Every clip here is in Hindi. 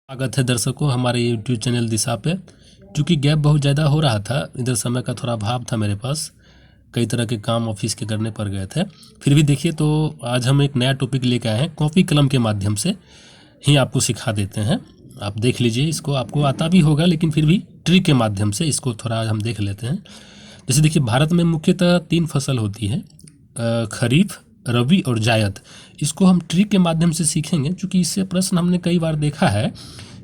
स्वागत है दर्शकों हमारे YouTube चैनल दिशा पे। क्योंकि गैप बहुत ज़्यादा हो रहा था, इधर समय का थोड़ा अभाव था मेरे पास, कई तरह के काम ऑफिस के करने पड़ गए थे। फिर भी देखिए, तो आज हम एक नया टॉपिक लेके आए हैं, कॉपी कलम के माध्यम से ही आपको सिखा देते हैं। आप देख लीजिए, इसको आपको आता भी होगा लेकिन फिर भी ट्रिक के माध्यम से इसको थोड़ा हम देख लेते हैं। जैसे देखिए, भारत में मुख्यतः 3 फसल होती है, खरीफ, रबी और जायद। इसको हम ट्रिक के माध्यम से सीखेंगे, क्योंकि इससे प्रश्न हमने कई बार देखा है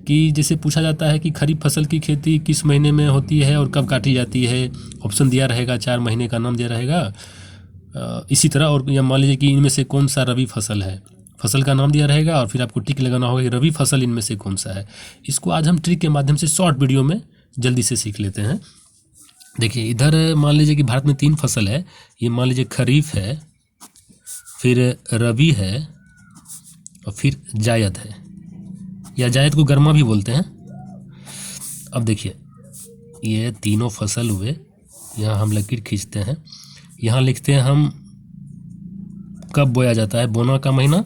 कि जैसे पूछा जाता है कि खरीफ फसल की खेती किस महीने में होती है और कब काटी जाती है। ऑप्शन दिया रहेगा, 4 महीने का नाम दिया रहेगा। इसी तरह, और या मान लीजिए कि इनमें से कौन सा रबी फसल है, फसल का नाम दिया रहेगा और फिर आपको टिक लगाना होगा कि रबी फसल इनमें से कौन सा है। इसको आज हम ट्रिक के माध्यम से शॉर्ट वीडियो में जल्दी से सीख लेते हैं। देखिए, इधर मान लीजिए कि भारत में 3 फसल है। ये मान लीजिए खरीफ है, फिर रबी है और फिर जायद है, या जायद को गर्मा भी बोलते हैं। अब देखिए, ये तीनों फसल हुए। यहाँ हम लकीर खींचते हैं, यहाँ लिखते हैं हम कब बोया जाता है, बोना का महीना,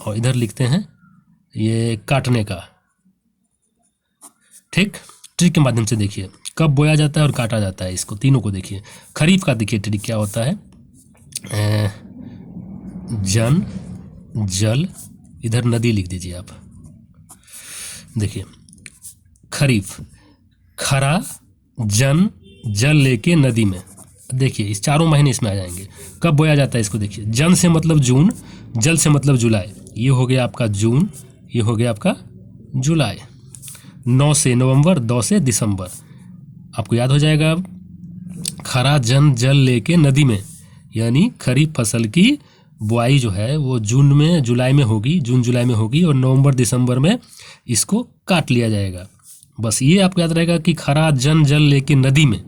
और इधर लिखते हैं ये काटने का। ठीक, ट्रिक के माध्यम से देखिए कब बोया जाता है और काटा जाता है, इसको तीनों को देखिए। खरीफ का देखिए ट्रिक क्या होता है, जन जल, इधर नदी लिख दीजिए आप। देखिए, खरीफ, खरा जन जल लेके नदी में। देखिए, इस चारों महीने इसमें आ जाएंगे। कब बोया जाता है इसको देखिए, जन से मतलब जून, जल से मतलब जुलाई। ये हो गया आपका जून, ये हो गया आपका जुलाई। 9 से नवंबर, 2 से दिसंबर। आपको याद हो जाएगा अब, खरा जन जल लेके नदी में, यानी खरीफ फसल की बुआई जो है वो जून में जुलाई में होगी, जून जुलाई में होगी, और नवंबर दिसंबर में इसको काट लिया जाएगा। बस ये आपको याद रहेगा कि खरा जन जल लेके नदी में।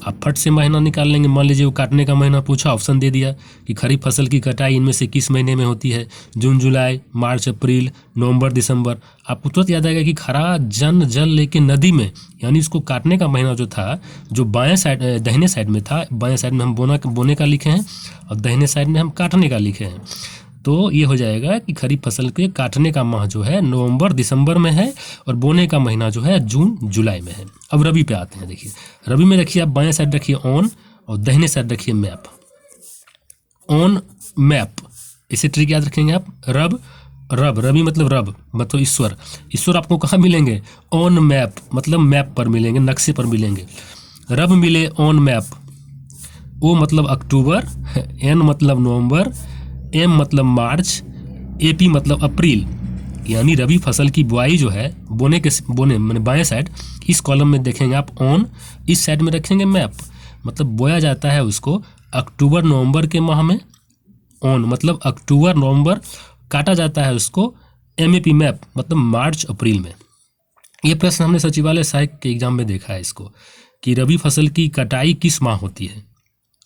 आप फट से महीना निकाल लेंगे। मान लीजिए वो काटने का महीना पूछा, ऑप्शन दे दिया कि खरीफ फसल की कटाई इनमें से किस महीने में होती है, जून जुलाई, मार्च अप्रैल, नवंबर दिसंबर। आपको तुरंत याद आएगा कि खरा जन जल लेके नदी में, यानी इसको काटने का महीना जो था, जो बाएं साइड दाहिने साइड में था, बाएं साइड में हम बोने का लिखे हैं और दाहिने साइड में हम काटने का लिखे हैं। तो ये हो जाएगा कि खरीफ फसल के काटने का माह जो है नवंबर दिसंबर में है और बोने का महीना जो है जून जुलाई में है। अब रबी पे आते हैं। देखिए, रबी में रखिए आप बाएं साइड रखिए ऑन और दाहिने साइड रखिए मैप। ऑन मैप, इसे ट्रिक याद रखेंगे आप। रबी मतलब रब मतलब ईश्वर। ईश्वर आपको कहाँ मिलेंगे, ऑन मैप मतलब मैप पर मिलेंगे, नक्शे पर मिलेंगे। रब मिले ऑन मैप। ओ मतलब अक्टूबर, एन मतलब नवंबर, एम मतलब मार्च, एपी मतलब अप्रैल। यानी रबी फसल की बुआई जो है बोने मैंने बाएं साइड इस कॉलम में देखेंगे आप ऑन, इस साइड में रखेंगे मैप। मतलब बोया जाता है उसको अक्टूबर नवंबर के माह में, ऑन मतलब अक्टूबर नवंबर। काटा जाता है उसको एमएपी मैप मतलब मार्च अप्रैल में। ये प्रश्न हमने सचिवालय सहायक के एग्जाम में देखा है इसको, कि रबी फसल की कटाई किस माह होती है।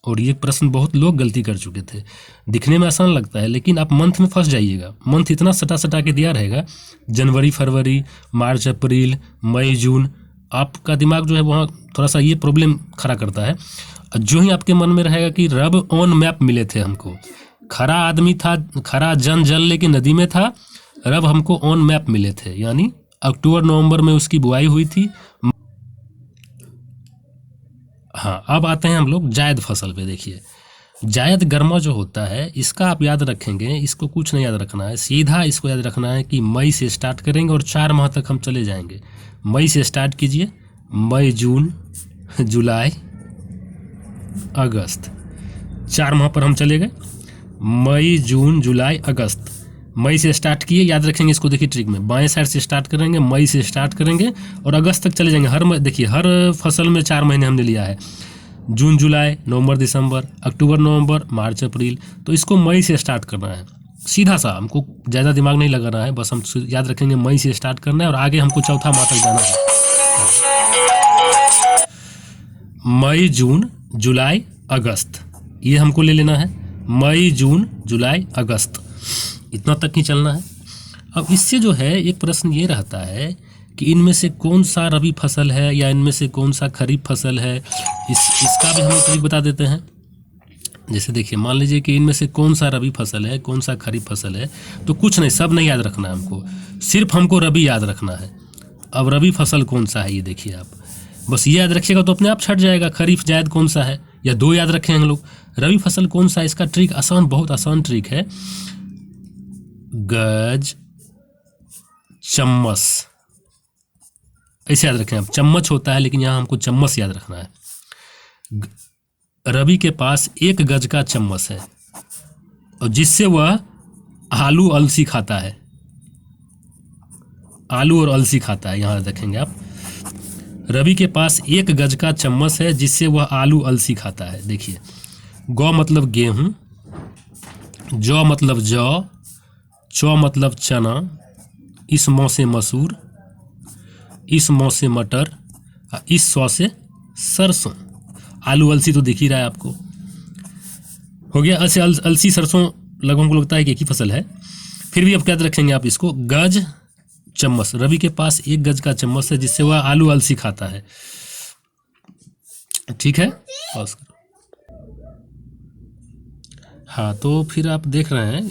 और ये प्रश्न बहुत लोग गलती कर चुके थे। दिखने में आसान लगता है लेकिन आप मंथ में फंस जाइएगा। मंथ इतना सटा सटा के दिया रहेगा, जनवरी फरवरी, मार्च अप्रैल, मई जून। आपका दिमाग जो है वहाँ थोड़ा सा ये प्रॉब्लम खड़ा करता है। जो ही आपके मन में रहेगा कि रब ऑन मैप मिले थे हमको, खरा आदमी था, खरा जन जल लेके नदी में था, रब हमको ऑन मैप मिले थे, यानी अक्टूबर नवंबर में उसकी बुआई हुई थी। हाँ, अब आते हैं हम लोग जायद फसल पे। देखिए, जायद गर्मा जो होता है, इसका आप याद रखेंगे, इसको कुछ नहीं याद रखना है, सीधा इसको याद रखना है कि मई से स्टार्ट करेंगे और 4 माह तक हम चले जाएंगे। मई से स्टार्ट कीजिए, मई जून जुलाई अगस्त, 4 माह पर हम चले गए। मई जून जुलाई अगस्त, मई से स्टार्ट किए, याद रखेंगे इसको। देखिए ट्रिक में बाएं साइड से स्टार्ट करेंगे, मई से स्टार्ट करेंगे और अगस्त तक चले जाएंगे। देखिए, हर फसल में 4 महीने हमने लिया है, जून जुलाई, नवंबर दिसंबर, अक्टूबर नवंबर, मार्च अप्रैल। तो इसको मई से स्टार्ट करना है, सीधा सा, हमको ज़्यादा दिमाग नहीं लगाना है, बस हम याद रखेंगे मई से स्टार्ट करना है और आगे हमको चौथा माह तक जाना है। मई जून जुलाई अगस्त, ये हमको ले लेना है, मई जून जुलाई अगस्त, इतना तक ही चलना है। अब इससे जो है एक प्रश्न ये रहता है कि इनमें से कौन सा रबी फसल है या इनमें से कौन सा खरीफ फसल है। इसका भी हम ट्रिक बता देते हैं। जैसे देखिए, मान लीजिए कि इनमें से कौन सा रबी फसल है, कौन सा खरीफ फसल है, तो कुछ नहीं, सब नहीं याद रखना है हमको, सिर्फ हमको रबी याद रखना है। अब रबी फसल कौन सा है ये देखिए आप, बस ये याद रखिएगा तो अपने आप छट जाएगा। खरीफ जायद कौन सा है, या 2 याद रखें हम लोग। रबी फसल कौन सा है, इसका ट्रिक आसान, बहुत आसान ट्रिक है। गज चम्मच, ऐसे याद रखें आप। चम्मच होता है लेकिन यहाँ हमको चम्मच याद रखना है। रवि के पास 1 गज का चम्मच है और जिससे वह आलू अलसी खाता है। आलू और अलसी खाता है, यहाँ देखेंगे आप। रवि के पास 1 गज का चम्मच है जिससे वह आलू अलसी खाता है। देखिए, गौ मतलब गेहूं, जौ मतलब जौ, चौ मतलब चना, इस मौ से मसूर, इस मौ से मटर, इस सौ से सरसों। आलू अलसी तो दिख ही रहा है आपको, हो गया। ऐसे अलसी सरसों लोगों को लगता है कि एक ही फसल है, फिर भी अब क्या रखेंगे आप इसको, गज चम्मच। रवि के पास 1 गज का चम्मच है जिससे वह आलू अलसी खाता है। ठीक है, हाँ, तो फिर आप देख रहे हैं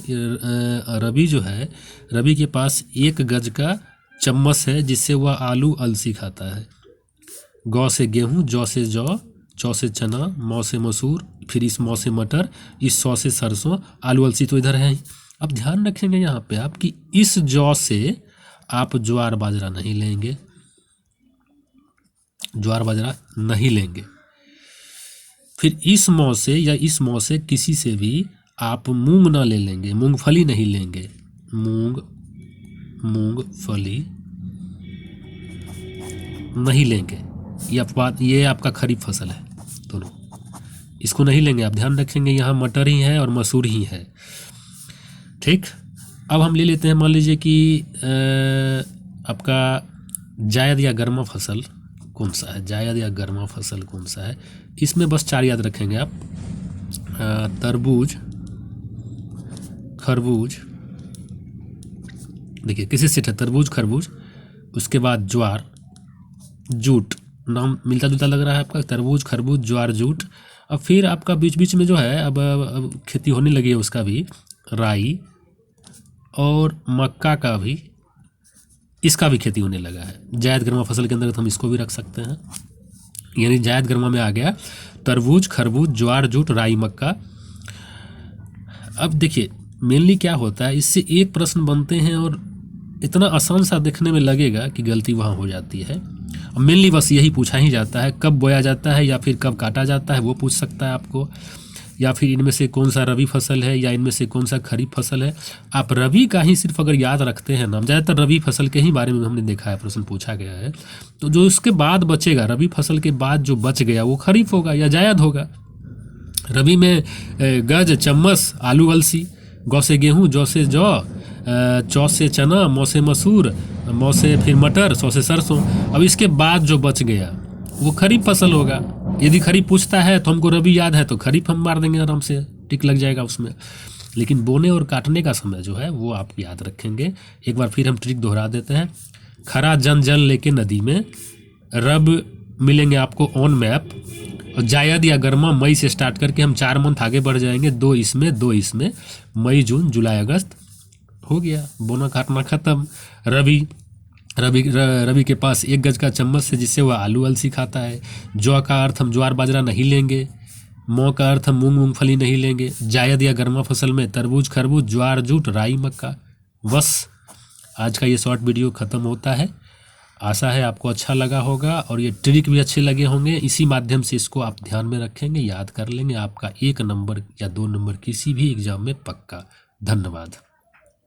रवि जो है, रवि के पास 1 गज का चम्मच है जिससे वह आलू अलसी खाता है। गौ से गेहूं, जौ से जौ, चौ से चना, मौ से मसूर, फिर इस मौ से मटर, इस सौ से सरसों, आलू अलसी तो इधर है ही। अब ध्यान रखेंगे यहाँ पे आप कि इस जौ से आप ज्वार बाजरा नहीं लेंगे, ज्वार बाजरा नहीं लेंगे। फिर इस मौ से या इस मौ से किसी से भी आप मूंग ना ले लेंगे, मूंगफली नहीं लेंगे। मूंगफली नहीं लेंगे। ये आपका खरीफ फसल है, दोनों इसको नहीं लेंगे। आप ध्यान रखेंगे यहाँ मटर ही है और मसूर ही है। ठीक, अब हम ले लेते हैं, मान लीजिए कि आपका जायद या गर्मा फसल कौन सा है, जायद या गर्मा फसल कौन सा है। इसमें बस 4 याद रखेंगे आप, तरबूज, खरबूज। देखिए किसी से तरबूज, खरबूज, उसके बाद ज्वार, जूट। नाम मिलता जुलता लग रहा है आपका, तरबूज, खरबूज, ज्वार, जूट। अब फिर आपका बीच बीच में जो है अब खेती होने लगी है उसका भी, राई और मक्का का भी, इसका भी खेती होने लगा है। जायद गर्मा फसल के अंदर हम इसको भी रख सकते हैं, यानी जायद गर्मा में आ गया तरबूज, खरबूज, ज्वार, जूट, राई, मक्का। अब देखिए मेनली क्या होता है, इससे एक प्रश्न बनते हैं और इतना आसान सा देखने में लगेगा कि गलती वहाँ हो जाती है। मेनली बस यही पूछा ही जाता है, कब बोया जाता है या फिर कब काटा जाता है, वो पूछ सकता है आपको, या फिर इनमें से कौन सा रबी फसल है या इनमें से कौन सा खरीफ फसल है। आप रबी का ही सिर्फ अगर याद रखते हैं ना, ज़्यादातर रबी फसल के ही बारे में हमने देखा है, प्रश्न पूछा गया है, तो जो उसके बाद बचेगा, रबी फसल के बाद जो बच गया वो खरीफ होगा या जायद होगा। रबी में गज, चम्मच, आलू अलसी, गौ से गेहूँ, जौ से जौ, चौ से चना, मौ से मसूर, मौ से फिर मटर, सौ से सरसों। अब इसके बाद जो बच गया वो खरीफ फसल होगा। यदि खरीफ पूछता है तो हमको रबी याद है तो खरीफ हम मार देंगे, आराम से टिक लग जाएगा उसमें। लेकिन बोने और काटने का समय जो है वो आप याद रखेंगे। एक बार फिर हम ट्रिक दोहरा देते हैं। खरा जल लेके नदी में, रब मिलेंगे आपको ऑन मैप, और जायद या गर्मा मई से स्टार्ट करके हम 4 मंथ आगे बढ़ जाएंगे, 2 इसमें, मई, जून, जुलाई, अगस्त, हो गया बोना काटना खत्म। रबी के पास 1 गज का चम्मच से जिससे वह आलू अलसी खाता है। जौ का अर्थ हम ज्वार बाजरा नहीं लेंगे। मौ का अर्थ हम मूंगफली नहीं लेंगे। जायद या गर्मा फसल में तरबूज, खरबूज, ज्वार, जूट, राई, मक्का। बस आज का ये शॉर्ट वीडियो ख़त्म होता है। आशा है आपको अच्छा लगा होगा और ये ट्रिक भी अच्छे लगे होंगे। इसी माध्यम से इसको आप ध्यान में रखेंगे, याद कर लेंगे, आपका 1 नंबर या 2 नंबर किसी भी एग्जाम में पक्का। धन्यवाद।